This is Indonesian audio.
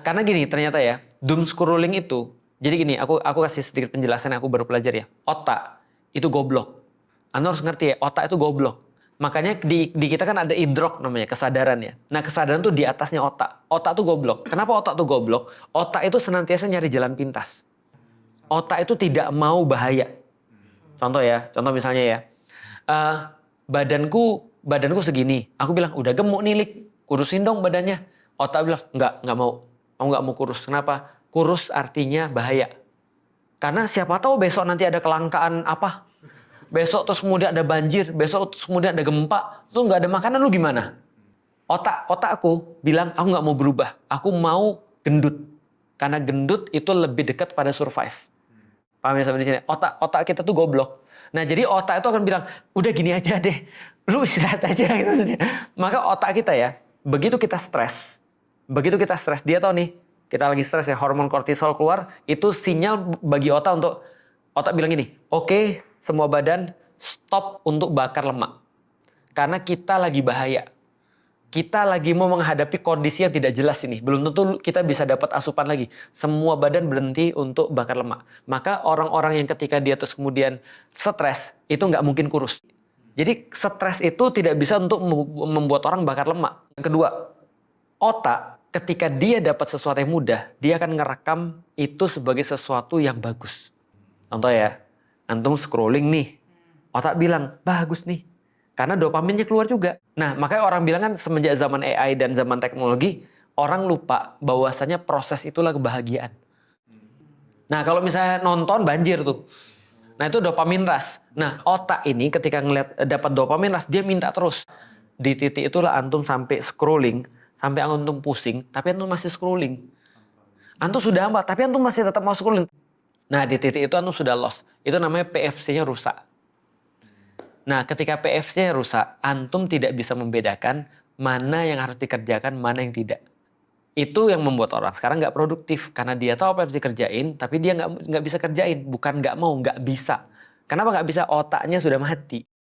karena gini ternyata ya, doom scrolling itu, jadi gini, aku kasih sedikit penjelasan yang aku baru pelajari ya. Otak itu goblok. Anda harus ngerti ya, otak itu goblok. Makanya di kita kan ada idrok namanya, kesadaran ya. Nah kesadaran tuh di atasnya otak. Otak tuh goblok. Kenapa otak tuh goblok? Otak itu senantiasa nyari jalan pintas. Otak itu tidak mau bahaya. Contoh ya, contoh misalnya ya. Badanku segini. Aku bilang, udah gemuk nih Lik, kurusin dong badannya. Otak bilang, nggak mau. Aku nggak mau kurus. Kenapa? Kurus artinya bahaya. Karena siapa tahu besok nanti ada kelangkaan apa. Besok terus kemudian ada banjir. Besok terus kemudian ada gempa. Terus nggak ada makanan, lu gimana? Otakku bilang, aku nggak mau berubah. Aku mau gendut. Karena gendut itu lebih dekat pada survive. Paham ya sampai di sini? Otak kita tuh goblok. Nah jadi otak itu akan bilang, udah gini aja deh. Lu istirahat aja gitu maksudnya. Maka otak kita ya, begitu kita stres, dia tahu nih, kita lagi stres ya, hormon kortisol keluar, itu sinyal bagi otak untuk, otak bilang gini, oke, semua badan stop untuk bakar lemak. Karena kita lagi bahaya. Kita lagi mau menghadapi kondisi yang tidak jelas ini. Belum tentu kita bisa dapat asupan lagi. Semua badan berhenti untuk bakar lemak. Maka orang-orang yang ketika dia terus kemudian stres, itu nggak mungkin kurus. Jadi stres itu tidak bisa untuk membuat orang bakar lemak. Yang kedua, otak ketika dia dapat sesuatu yang mudah, dia akan ngerekam itu sebagai sesuatu yang bagus. Contoh ya, antum scrolling nih, otak bilang, bagus nih. Karena dopaminnya keluar juga. Nah, makanya orang bilang kan semenjak zaman AI dan zaman teknologi, orang lupa bahwasanya proses itulah kebahagiaan. Nah, kalau misalnya nonton banjir tuh. Nah, itu dopamin rush. Nah, otak ini ketika ngeliat dapat dopamin rush, dia minta terus. Di titik itulah antum sampai scrolling, sampai antum pusing, tapi antum masih scrolling. Antum sudah hamba, tapi antum masih tetap mau scrolling. Nah, di titik itu antum sudah lost. Itu namanya PFC-nya rusak. Nah, ketika PFC-nya rusak, antum tidak bisa membedakan mana yang harus dikerjakan, mana yang tidak. Itu yang membuat orang sekarang nggak produktif. Karena dia tahu apa yang harus dikerjain, tapi dia nggak bisa kerjain. Bukan nggak mau, nggak bisa. Kenapa nggak bisa? Otaknya sudah mati.